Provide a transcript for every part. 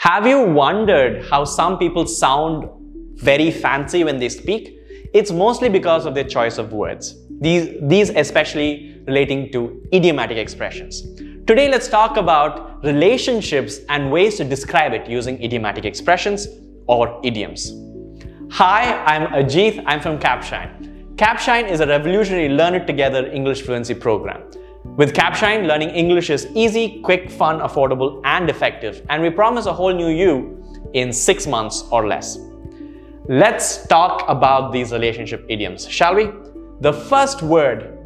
Have you wondered how some people sound very fancy when they speak? It's mostly because of their choice of words. These especially relating to idiomatic expressions. Today, let's talk about relationships and ways to describe it using idiomatic expressions or idioms. Hi, I'm Ajit. I'm from Capshine. Capshine is a revolutionary learn it together English fluency program. With Capshine, learning English is easy, quick, fun, affordable, and effective, and we promise a whole new you in 6 months or less. Let's talk about these relationship idioms, shall we? The first word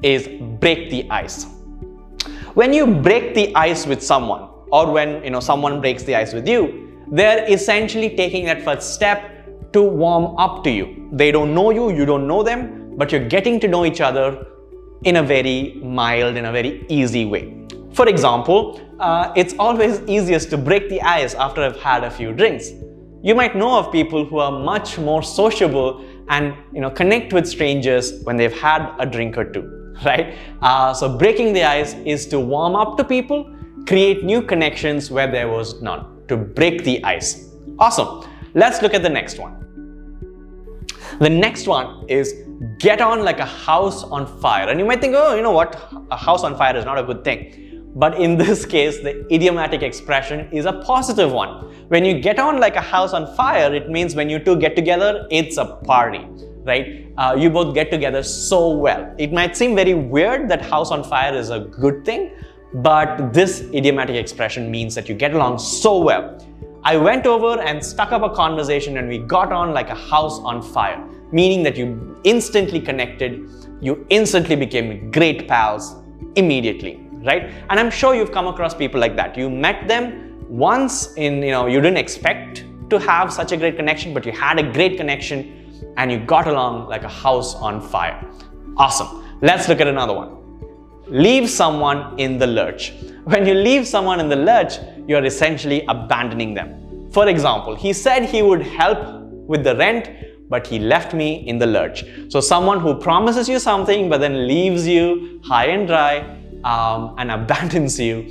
is break the ice. When you break the ice with someone, or when someone breaks the ice with you, they're essentially taking that first step to warm up to you. They don't know you, you don't know them, but you're getting to know each other in a very mild, in a very easy way. For example, it's always easiest to break the ice after I've had a few drinks. You might know of people who are much more sociable and connect with strangers when they've had a drink or two, right? So breaking the ice is to warm up to people, create new connections where there was none, to break the ice. Awesome. Let's look at the next one. The next one is get on like a house on fire. And you might think, oh, you know what? A house on fire is not a good thing. But in this case, the idiomatic expression is a positive one. When you get on like a house on fire, it means when you two get together, it's a party, right? You both get together so well. It might seem very weird that house on fire is a good thing, but this idiomatic expression means that you get along so well. I went over and stuck up a conversation and we got on like a house on fire, meaning that you instantly connected, you instantly became great pals immediately, right? And I'm sure you've come across people like that. You met them once in, you didn't expect to have such a great connection, but you had a great connection and you got along like a house on fire. Awesome. Let's look at another one. Leave someone in the lurch. When you leave someone in the lurch, you're essentially abandoning them. For example, he said he would help with the rent, but he left me in the lurch. So someone who promises you something but then leaves you high and dry and abandons you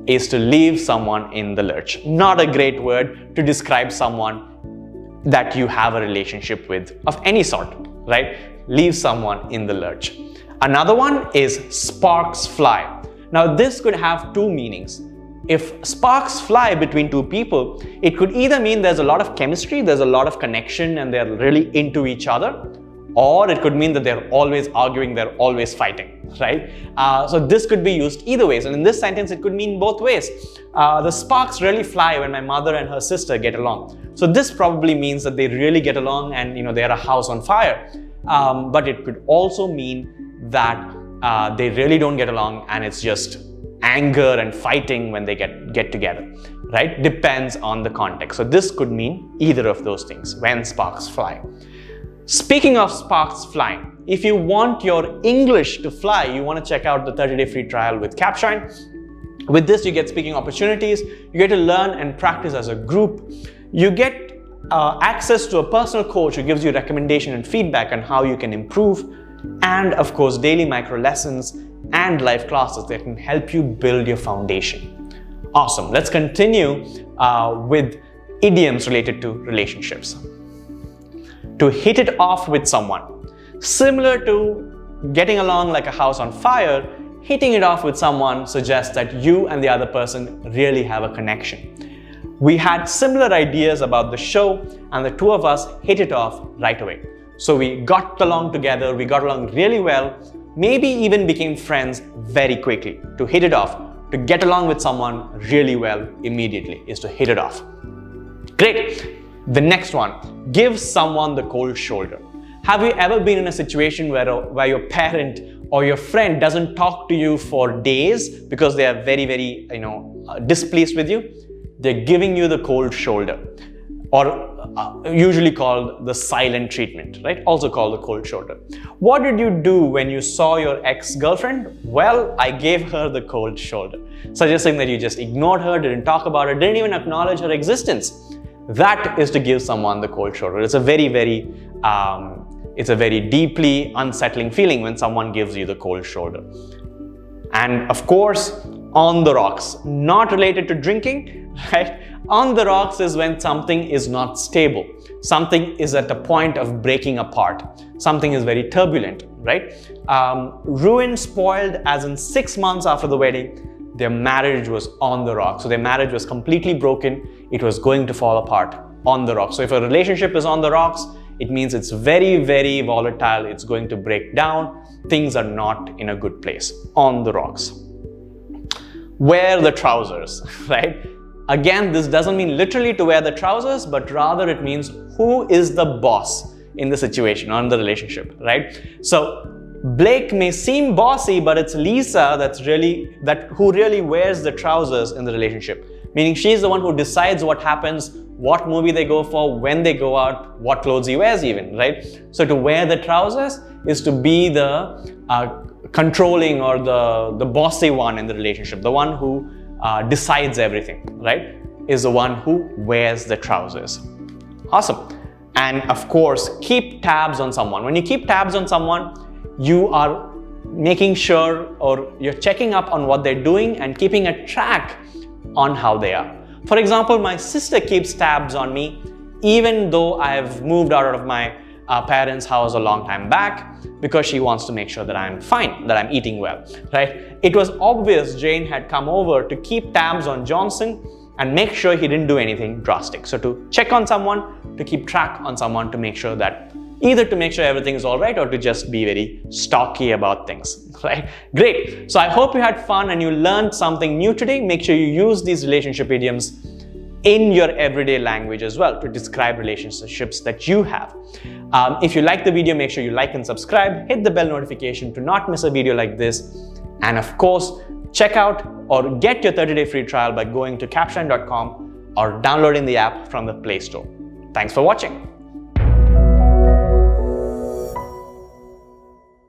is to leave someone in the lurch. Not a great word to describe someone that you have a relationship with of any sort, right? Leave someone in the lurch. Another one is sparks fly. Now this could have two meanings. If sparks fly between two people, it could either mean there's a lot of chemistry, there's a lot of connection and they're really into each other, or it could mean that they're always arguing, they're always fighting, right? So this could be used either ways, and in this sentence it could mean both ways. The sparks really fly when my mother and her sister get along. So this probably means that they really get along and they're a house on fire. But it could also mean that they really don't get along and it's just anger and fighting when they get together, right? Depends on the context. So this could mean either of those things when sparks fly. Speaking of sparks flying, if you want your English to fly, you want to check out the 30-day free trial with Capshine. With this, you get speaking opportunities, you get to learn and practice as a group. You get access to a personal coach who gives you recommendation and feedback on how you can improve, and of course, daily micro lessons and live classes that can help you build your foundation. Awesome. Let's continue with idioms related to relationships. To hit it off with someone. Similar to getting along like a house on fire, hitting it off with someone suggests that you and the other person really have a connection. We had similar ideas about the show and the two of us hit it off right away. So we got along together, we got along really well, maybe even became friends very quickly. To hit it off, to get along with someone really well immediately is to hit it off. Great. The next one, give someone the cold shoulder. Have you ever been in a situation where your parent or your friend doesn't talk to you for days because they are very, very, displeased with you? They're giving you the cold shoulder, or usually called the silent treatment, right? Also called the cold shoulder. What did you do when you saw your ex-girlfriend? Well, I gave her the cold shoulder, suggesting that you just ignored her, didn't talk about her, didn't even acknowledge her existence. That is to give someone the cold shoulder. It's a very, very deeply unsettling feeling when someone gives you the cold shoulder. And of course, On the rocks, not related to drinking, right? On the rocks is when something is not stable. Something is at a point of breaking apart. Something is very turbulent, right? Ruined, spoiled, as in 6 months after the wedding, their marriage was on the rocks. So their marriage was completely broken. It was going to fall apart on the rocks. So if a relationship is on the rocks, it means it's very, very volatile. It's going to break down. Things are not in a good place. On the rocks. Wear the trousers, right? Again, this doesn't mean literally to wear the trousers, but rather it means who is the boss in the situation or in the relationship, right? So Blake may seem bossy, but it's Lisa who really wears the trousers in the relationship. Meaning she's the one who decides what happens, what movie they go for, when they go out, what clothes he wears even, right? So to wear the trousers is to be the controlling or the bossy one in the relationship. The one who decides everything, right? Is the one who wears the trousers. Awesome. And of course, keep tabs on someone. When you keep tabs on someone, you are making sure or you're checking up on what they're doing and keeping a track on how they are. For example, my sister keeps tabs on me even though I've moved out of my parents' house a long time back because she wants to make sure that I'm fine, that I'm eating well, right? It was obvious Jane had come over to keep tabs on Johnson and make sure he didn't do anything drastic. So to check on someone, to keep track on someone, to make sure that either to make sure everything is all right or to just be very stocky about things, right? Great. So I hope you had fun and you learned something new today. Make sure you use these relationship idioms in your everyday language as well to describe relationships that you have. If you like the video, make sure you like and subscribe, hit the bell notification to not miss a video like this. And of course, check out or get your 30-day free trial by going to capshine.com or downloading the app from the Play Store. Thanks for watching.